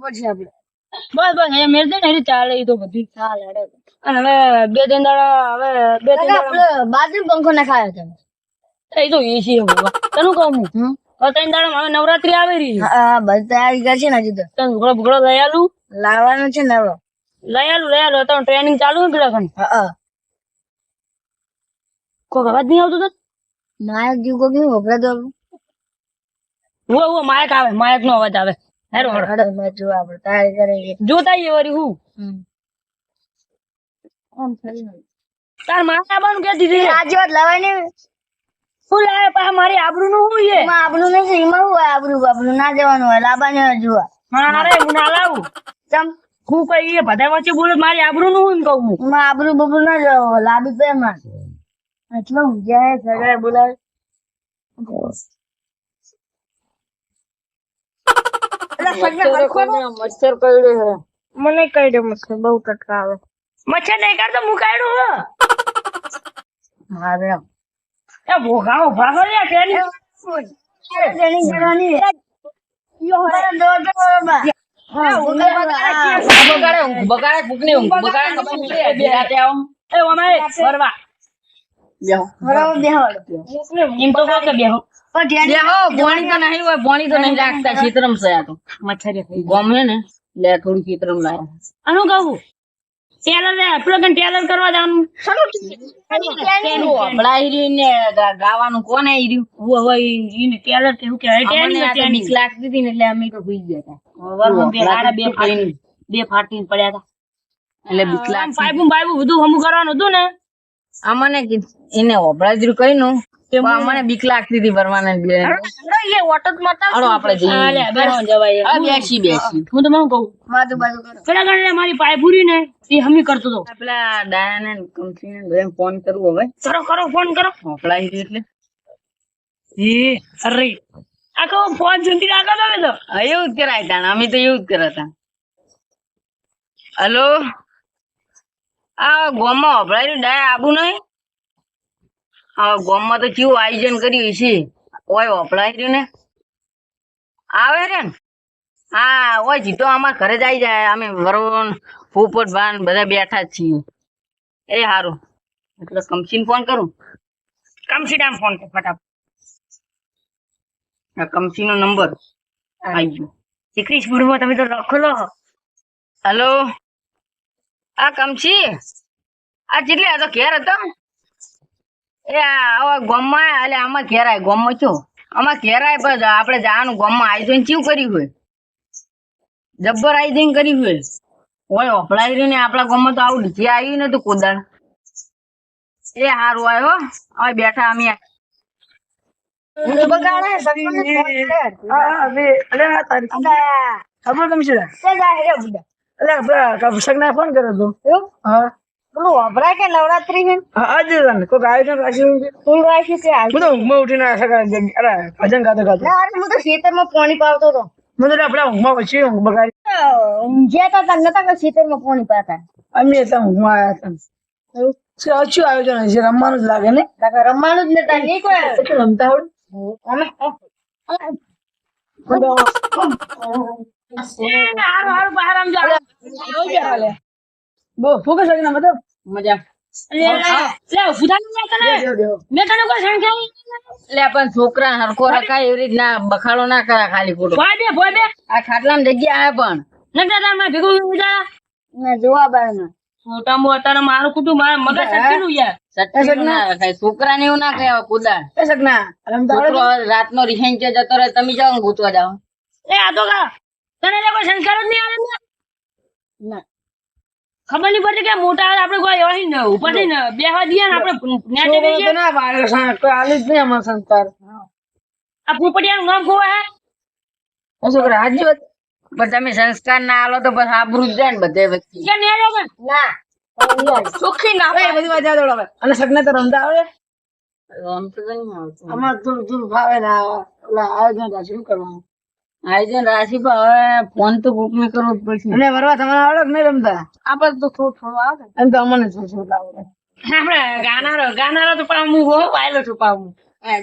પછી આપણે બસ બસ એ મેળ દે ને એ ચાલે એ તો બધી ચાલે અને હવે બે ત્રણ દાડા હવે બે ત્રણ દાડા બાજુ પંખો નાખાયો તમે એ તો એસી તને કહું હું ત્રણ દાડા હવે નવરાત્રી આવી રહી હા બસ તૈયારી કરશે ને હજી તો તને ભૂગળો ભૂગળો લઈ આલું લાવવાનું છે ને હવે લઈ આલું તો ટ્રેનિંગ ચાલુ છે પેલા ખણ હા કોઈ અવાજ નહીં આવતો તો માયક જેવું કોઈ નહીં વપરાતો હું માયક આવે માયક નો અવાજ આવે હેરો હડો મેં જો આપણે તારે કરે જોતા એ વરી હું તાર માથા બન કે દીધી આજે વાત લાવાય ને શું લાવે પા મારી આબરૂ નું હું છે માં આબરૂ નથી એમાં હું આબરૂ ના જવાનું હોય લાબાને જોવા અરે હું ના લાવું ચમ હું કઈ એ બધા વચ્ચે બોલે મારી આબરૂ નું હું કહું હું માં આબરૂ બબરૂ ના જાવ લાબી પે માં એટલે હું જાય સગા બોલાવે મચ્છર કઈડે મને કઈડે મચ્છર બહુ ટટકા આવે મચ્છર નહીં કરતો હું કાઢું મારે એ ભોગાઓ ભાગો લે ટ્રેનિંગ કરવાની યો હરા દો બા હા બગાડે ફૂકની બગાડે ખબર બે રાતે આવ એ ઓમાય ફરવા બેહો બરાબર બેહો એમ તો કહો કે બેહો બેહો બોણી તો નહીં હોય બોણી તો નહીં રાખતા ચિત્રમ છે આ તો મચ્છરી ગોમે ને લે થોડું ચિત્રમ લાય આનું કહું ટેલર લે પ્લગન ટેલર કરવા જવાનું આપડાઈ ને ગાવાનું કોને આવી રહ્યું હોય ઈને ટેલર કેવું કે ટેલર બીક લાગતી હતી ને એટલે અમે તો ભૂઈ ગયા હતા બે ફાટીને પડ્યા હતા એટલે બીક લાગતી પાઇપ બધું હમું કરવાનું હતું ને અમને એને ઓબળાજરું કઈનું મને બીક લાગતી હતી ભરવાના એ ઓટો આપણે બેસી હું તમને કહું પેલા ગણે મારી પાયપુરી ને એ હમી કરતો હતો પેલા ડાયાને કંપનીને ફોન કરવું હવે કરો ફોન કરો ઓપળાઈ એટલે અરે આખો ફોન સુધી રાખો તમે તો એવું જ કરાય તા અમે તો એવું જ કરતા હલો આ ગોમાં ઓપળાઈ ડાયા આબુ નહીં હા ગોમમાં તો કેવું આયોજન કર્યું છે ઓય ઓપળાઈ રહ્યું ને આવે રે ને હા ઓય જીતો અમારા ઘરે જ આવી જાય અમે વરુણ ફૂપટ ભાન બધા બેઠા જ છીએ એ સારું એટલે કમસીને ફોન કરું કમસીડામ ફોન કર ફટાફટ કમસી નો નંબર આવી ગયો દીકરી સ્પીડમાં તમે તો લખો લો હલો આ કમસી આ કેટલે હતો ઘેર હતો એ ગોમમાં એટલે આમાં ઘેરાય ગોમમાં છો આમાં ઘેરાય પણ આપડે જવાનું ગોમમાં આયોજન કેવું કર્યું હોય જબ્બર આયોજન કર્યું હોય ઓફળાઈ રહ્યું ને આપડા ગોમમાં તો આવું ડીજે આવ્યું ને તો કોદાળ એ સારું આવ્યો હવે બેઠા અમે ફોન કર્યો હતો વપરાય કે નવરાત્રી છે આજે કોઈક આયોજન રાખ્યું છે કોઈ રાખ્યું છે બધું ઊંઘમાં ઉઠીને ભજન ગાતો ગાતો હું તો ખેતરમાં પાણી પાવતો હતો મને આપડા ઊંઘમાં પછી ઊંઘ બગાડી ઊંઘ્યા હતા નતા ખેતરમાં પાણી પાતા અમે તો ઊંઘમાં આવ્યા હતા શું આયોજન છે રમવાનું જ લાગે ને રમવાનું જ નતા નહીં કોઈ રમતા આવડે બો ફોકસ લઈને મતલબ મજા છોકરા હરખો રખાય એવી રીતના બખાડો ના કરા ખાલી ખોટો આ ખાટલામાં જગ્યા આવે જોવા બાર મોટા અત્યારે મારું કુટુંબ મગજ સટકેલું યાર છોકરા ને એવું ના કહે કુદા રાત નો રિહાઈન જતો રહે તમે જાઓ ગૂંચવા જાઓ આ તો તને કોઈ સંસ્કાર જ નહીં આવે ના ખબર નહીં પડતી કે મોટા આપડે કોઈ ઉપરથી બેહવા દઈએ ને આપડે ના આલી જ નહીં અમાર સંસ્કાર આ પોપટિયાનું નામ ખોવા હે છોકરા હાજી વાત પણ તમે સંસ્કાર ના આલો તો બસ આબરૂ જ જાય ને બધે વચ્ચે ના સુખી ના હોય બધી વાત જાડો હવે અને સગને તો રમતા આવડે રમતો નહીં આવતું અમાર થોડું ભાવે ના ઓલા આયોજન શું કરવાનું આયોજન રાશિ પર હવે ફોન તો ગ્રુપ ને કરવો જ પડશે અને વરવા તમારે આવડે નહીં રમતા આપડે તો થોડું આવે એમ તો અમને થોડું આવડે આપડે ગાનારો તો પામું હો પાયલો છું પામું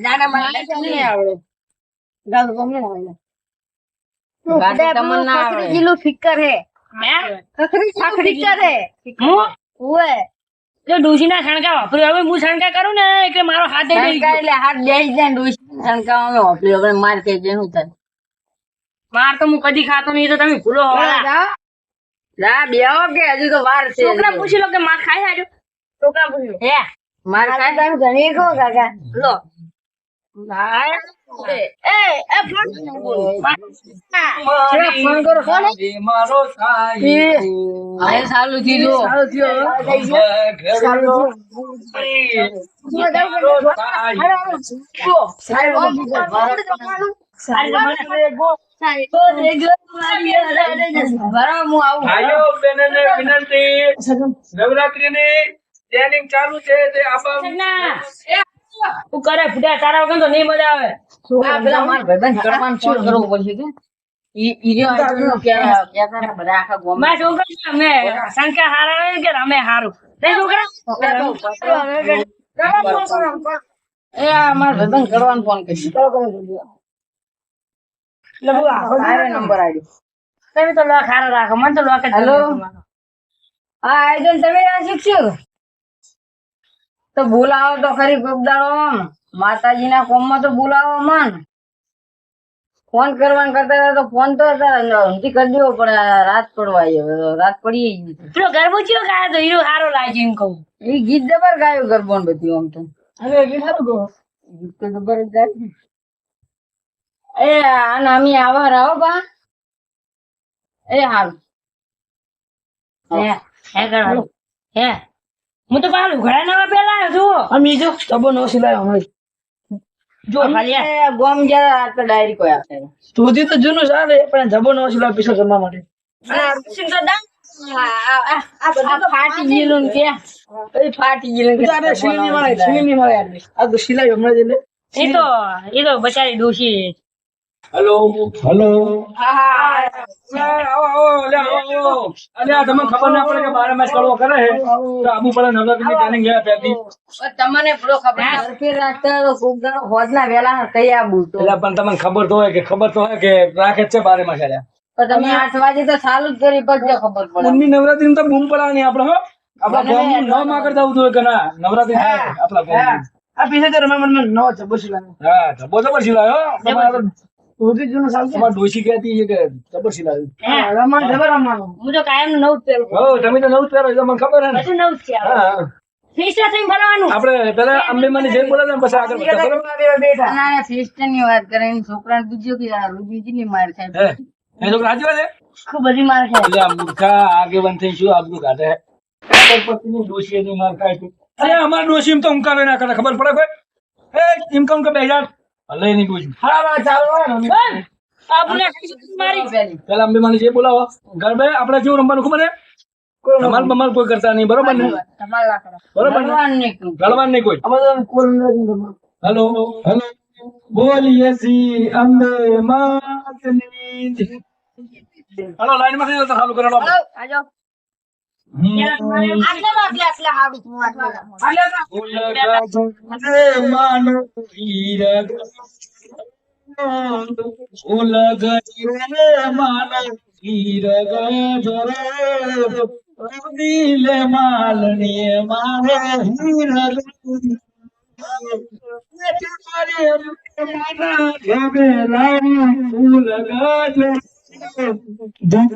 ગાના મને નહીં આવડે ગાડી તમને ના આવડે. કિલો ફિકર હે ફિકર હે ઓએ જો ડોશીના શણકા વાપર્યું હવે હું શણકા કરું ને એટલે મારો હાથ દઈ શણકા એટલે હાથ બેસી જાય ને ડોશી શણકા અમે હોપલી વગર માર ખાઈ જાય શું થાય? માર તો હું કદી ખાતો નહીં તો તમે ભૂલો હોવાના. લા બેહો કે હજુ તો વાર છે. છોકરા પૂછી લો કે માર ખાઈ આજો છોકરા પૂછ્યું હે માર ખાય તમે ઘણી કહો કાકા લો ફોન કરો ફોન હવે ચાલુ થયું. બરાબર હું આવું. ભાઈઓ બહેનોને વિનંતી, નવરાત્રીની ટ્રેનિંગ ચાલુ છે તે તું કરે ફૂટ્યા તારા વગર તો નહીં મજા આવે. આ પેલા મારા ભાઈબંધ કરવાનું ફોન કરવો પડશે કે ઈ રહ્યો આજનો કહેતા ને બધા આખા ગામમાં. મારા છોકરા અમે શંકા હારા હોય કે અમે હારું નહીં છોકરા એ આ મારા ભાઈબંધ કરવાનું ફોન કરશે. આયો નંબર આવ્યો. તમે તો લોક હારા રાખો મને તો લોક જ હેલો. ગમે. હા આયોજન તમે આ શીખશો તો બોલાવો તો ખરી ગોગદાડો માતાજીના કોમમાં તો બોલાવો મન. ફોન કરવાનું કરતા તો ફોન તો ઊંધી કરી દેવો પડે. રાત પડવા આવી હવે રાત પડી ગઈ. પેલો ગરબો ચિયો ગાયો તો હીરો હારો લાગ્યો એમ કહું. એ ગીત જબર ગાયું ગરબો ને બધું આમ તો ગીત તો જબર જ ગાય ને. એ આને અમે આવા રહો બા. એ હારું હે હે કરવા હે હું તો પાછું ઘણા નવા પેલા આવ્યો જુઓ અમે જો ડબ્બો નો સિલાયો હમણાં જો ખાલી આ. એ ગોમ જરા આ તો ડાયરી કોઈ આપે. સુધી તો જૂનું સારું પણ જબ્બો નો સિલાયો પીછો કરવા માટે આ ફાટી ગયેલું ને કે એ ફાટી ગયેલું કે તારે શિવની મળે આ તો સિલાયો હમણાં જ એટલે એ તો બચારી ડોશી હેલો હેલો હા આવો અલ્યા તમને ખબર ના પડે કે બારે મેચ કરવો કરે છે તો આબુ પડે નવરાત્રીની ટ્રેનિંગ લેવા પહેલી. તમને પૂરો ખબર ઘરપે રાખતા તો કોક દાડો હોદના વેલા કઈ આબુ તો એટલે પણ તમને ખબર તો હોય કે રાખે જ છે બારે માં ચાલ્યા. તો તમે 8 વાગે તો ચાલુ જ કરી પછી ખબર પડે. ઉનની નવરાત્રી તો બૂમ પડાવવાની આપણે હો આપણા ગામનું નામ આગળ જવું જોઈએ કે ના નવરાત્રી થાય આપણા ગામની. આ પીછે તો રમા મને નો જબ્બો સિલાયો હા જબો જબર સિલાયો તમારા સુધી જૂનું સાલ તમારા ડોશી કહેતી છે કે જબર સિલાયું. રમા જબર રમવાનું હું તો કાયમ નવ જ પહેરું હો તમે તો નવું જ પહેરો એટલે મને ખબર હે ને. બધું નવ જ છે હા ફીસા થઈને ભરવાનું આપણે પેલા અંબેમાની જેલ બોલે ને પછી આગળ વધતા બરોબર. ના ફિસ્ટન ની વાત કરે ને છોકરાને પૂછ્યું કે આ રૂબીજી ની માર હે ખાય. એ છોકરા સાચી વાત છે. ખૂબ બધી માર ખાય. એટલે આ મૂર્ખા આગેવાન થઈને શું આબરૂ કાઢે હે. પતિની ડોશી એની માર ખાય છે. અરે અમાર ડોશી એમ તો ઉમકાવે ના કરે ખબર પડે કોઈ એ એમ કહું કે બે હજાર હલે એની ડોશી આ પુને મારી પેલા અંબેમાની જે બોલાવો ગરબે આપણે જેવું રમવાનું ખબર હે ધમાલ બમાલ કોઈ કરતા નહીં બરોબર ને તમારે લાકડા બરોબર ને ભગવાન ને કહું. ગળવાન નહીં કોઈ. હેલો હેલો બોલીએ સી અંબે માતની હેલો લાઈન માં થઈ ચાલુ કરો આજો માનો હીરગ ઉલગ માનો હીરગ દિલ માલણી મારો હીરગ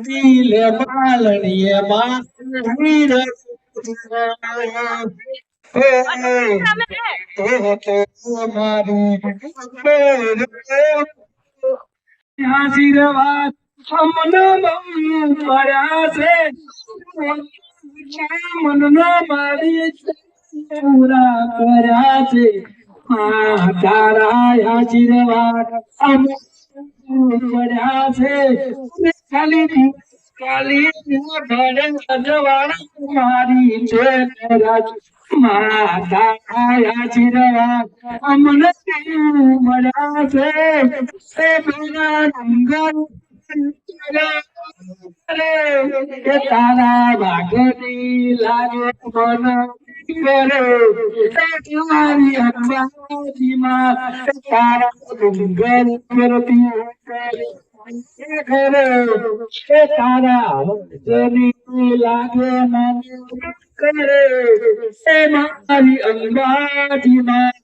દિલ માલણી આશીર્વાદ અમને મળ્યા છે મનનો મારી પૂરા કર્યા છે તારા આશીર્વાદ અમને મળ્યા છે ખાલી કાલી મારી છે માતા આશીર્વાદ અમને મળ્યા છે એ ભગવાન અરે કે તારા ભાગની લાગે મન કરે તમારી અંબાજીમાં તારા ડુંગર કરતી કરે કે તારા ભાગની લાગે મન કરે એ મારી અંબાજીમાં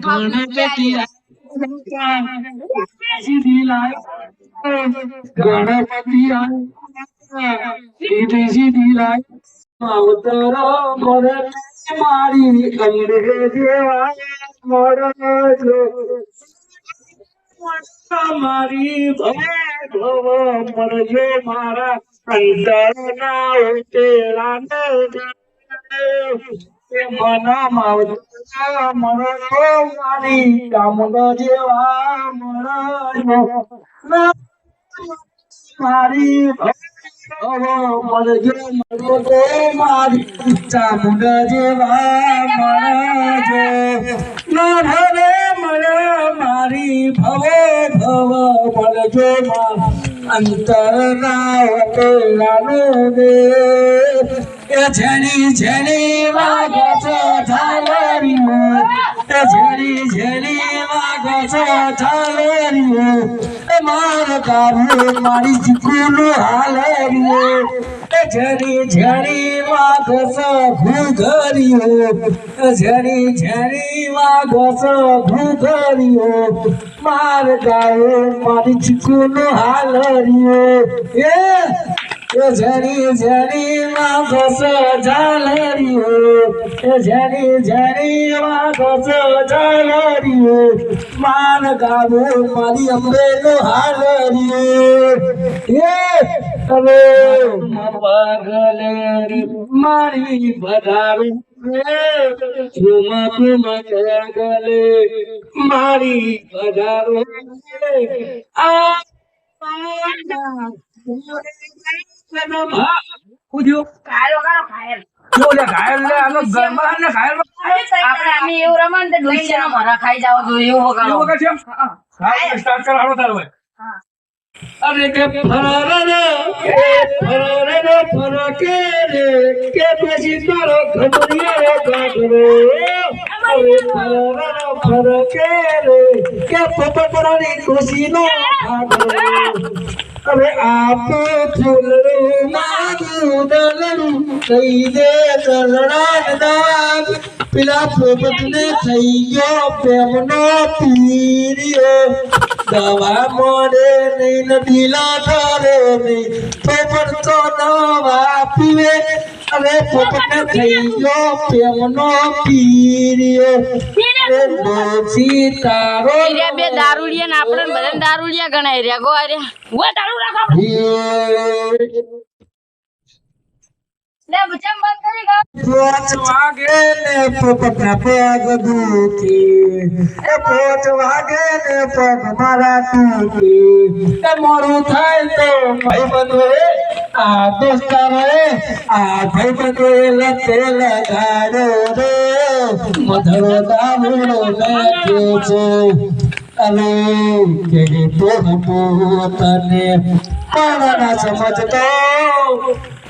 ગણપતિ અવતરો મળે મારી અંબે દેવા મળજો મારી ભવ મળજો મારા અંતર ના ઉતેલા મનમાં મળજો મારી કામનો જેવા મળજો મારી મળજો મળજો મારી ચામુંડ જેવા મળજો નરે મળે મારી ભવ મળજો અંતર ના વટેલાનો દે એ ઝેણી ઝેણી વાગે છે ઝાલરીઓ એ ઝેણી ઝેણી વાગે છે ઝાલરીઓ એ માર ગાવું મારી ચીકુનું હાલરીઓ એ ઝેણી ઝેણી વાગે છે ઘૂઘરીઓ એ ઝેણી ઝેણી વાગે છે ઘૂઘરીઓ માર ગાવું મારી ચીકુનું હાલરીઓ એ ઝરી ઝરી માં ઘસ ઝાલરીઓ એ ઝરી ઝરી માં ઘસ ઝાલરીઓ માન ગાવો મારી અંબે નો હાલરીઓ એ હવે પગલે મારી વધારે ઝુમક ગલે મારી વધારો આ આપણે અમે એવું રમણ તો ડોસીનો મરા ખાઈ જાવ તો એવું વગાડો. અરે કે ફરકે રે કે પછી તારો ઘમરિયો કાઢરો અરે ફરકે રે કે પોપટરાની ખુશીનો કાઢરો હવે આપ ફૂલરું મારું દલરું થઈ દે દલડાન દાગ પેલા પોપટને થઈ ગયો પ્રેમનો પીરિયો દવા મળે નહીં નદીલા ઠરે નહીં પોપટ તો દવા પીવે હવે પોપટને થઈ ગયો પ્રેમનો પીરિયો તારો બે દારૂડિયા ને આપણે બધા દારૂડિયા ગણાય રહ્યા ગો અરે વો દારૂ રાખો લે બચમ બંધ કરી ગયો પોચ વાગે ને પોપટના પગ દુખી એ પોચ વાગે ને પગ મારા તૂટી એ મોરું થાય તો ભાઈ બંધો આ દોસ્તારો આ ભાઈ બંધો લતે લગાડો રે મધરો દારૂડો નાખ્યો છે અને કે પોતને પણ ના સમજતો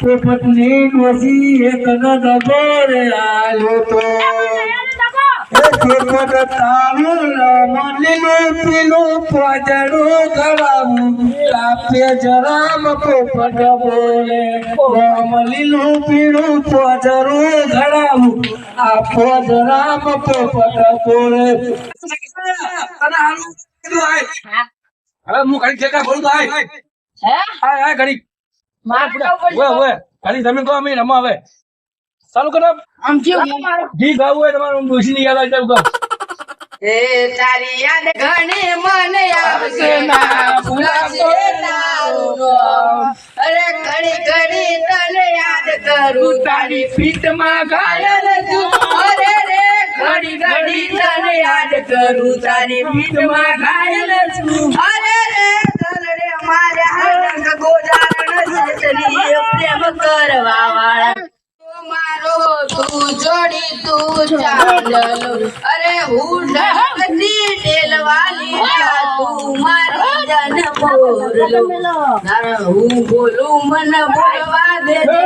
પોપટની ડોસી એક નદો રે આલ્યો તો પોપટ તારું લીલું પીલું પોજડું ખવાવું આપે જરામ પોપટ બોલે રામ લીલું પીલું પોજડું ખવાવું આપો જરામ પોપટ બોલે હવે હું ઘડી ઠેકા બોલું તો આય ઘડી ખાલી તમે કહો અમે રમવા હવે ચાલુ કરો આમ કેવું જી ગાવું હોય તમારું ડોસી ની યાદ આવી જાય એ તારી યાદ ઘણી મને આવશે ના ભૂલાશે તારું નામ. અરે ઘડી ઘડી તને યાદ કરું તારી પીઠમાં ઘાયલ છું. અરે રે ઘડી ઘડી તને યાદ કરું તારી પીઠમાં ઘાયલ છું. અરે રે તને મારે હાથ ગોજારણ સસરી પ્રેમ કરવા વાળા મારો તું જોડી તું ચાંદલો અરે હું ઢગતી ડેલવાલી તું મારી જાન બોરલો હું બોલું મન બોલવા દેજે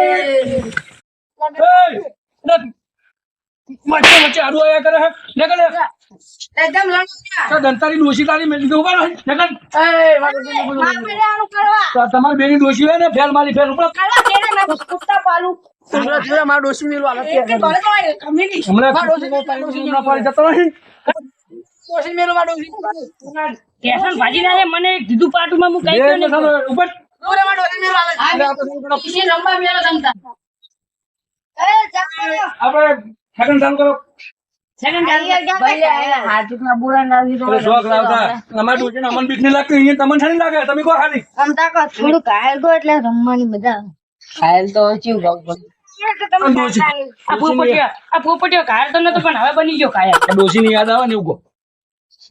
વચ્ચે વચ્ચે આડું આયા કરે હે નકલ એકદમ લડ્યા તો દંતારી ડોશી તારી મેલી દો ઉભા રહો નકલ માપેડાનું કરવા તો તમારી બેની ડોશી હોય ને ફેલ મારી ફેલ ઉપર કરવા કેને મેં કુત્તા પાલું મારા ડોશી મેલું હાલત કે હમણાં ડોશી ના પાડી જતો નહીં ડોશી મેલું મારા ડોશી કેસન ભાજી ના છે, મને કીધું પાટુમાં હું કઈ ગયો નહીં. ઉપર ઓરે મારા ડોશી મેલું હાલત ઈશે રંબા મેલો જમતા એ ચાલો આપણે સેકન્ડ ચાલુ કરો સેકન્ડ હાર્દિકના બુરા નાવી એટલે શોખ લાવતા અમારી ડોશીને અમને બીક નહીં લાગતી અહીંયા તમને છે નહીં લાગે તમે કહો ખાલી અમતા કો થોડું ઘાયલ ગો એટલે રમવાની મજા આવે ઘાયલ તો ચીવ ગાવ આ પોપટીઓ ઘાયલ તો નતો પણ હવે બની ગયો ઘાયલ. ડોશીની યાદ આવે ને એવું કહો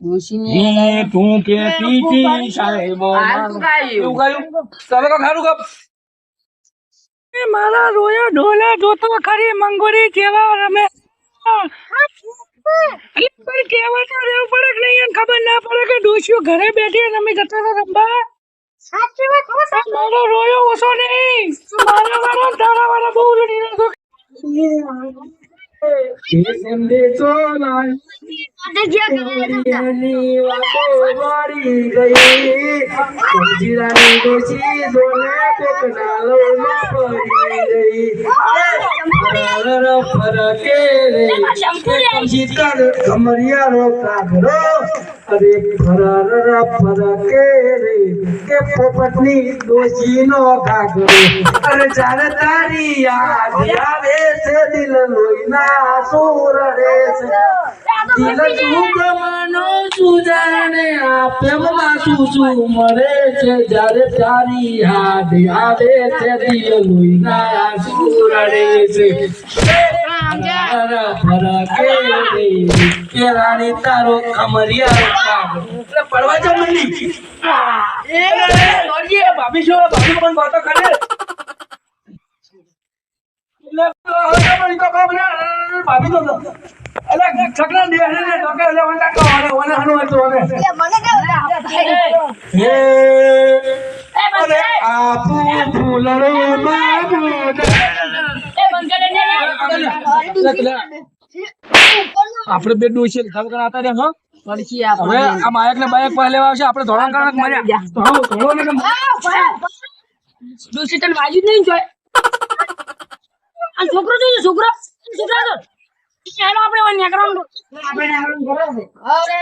ડોશીની તું કેતી તી સાહેબો એવું ગાયું તમે કહો ખારું કપ મારા રોયા ઢોલા જોતો ખરી મંગોરી જેવા રમે પણ કેવા તો રહેવું પડે કે નહીં એને ખબર ના પડે કે ડોશીઓ ઘરે બેઠી અને અમે જતા હતા રમવા સાચી વાત હો મારો રોયો ઓછો નહીં મારા વાળા તારા વાળા બહુ લડી રહ્યો પોપટની ડોશી નો ઘાઘરો અરે જાણે તારી યાદ આવે છે દિલ લોહીના સુર રે છે દિલ સુગમનો સુજાને પ્રેમમાં શું મરે છે જ્યારે તારી યાદ આવે છે દિલ લોહીના સુર રે છે રાણી તારો કમરિયા પડવા જાવ મંડી ભાભી છો ભાભી પણ વાતો કરે ભાભી તો અલે છકડા દે ને ટોકે અલે વંટા કો ઓને હનો હતો ઓને મને હે અરે આપુ ફૂલરો બાબુ આપણે બે ડોશી ખાવ કરાતા રે હો હવે આ માયક ને બાયક પહેલે આવશે આપણે ધોળા કણક મર્યા ધોળો ને ડોશી તને વાજ્યું જ નહીં જોય. આ છોકરો જોઈએ છોકરો છોકરા તો આપણે ન્યા કરવાનું આપણે નામ કરો છે અરે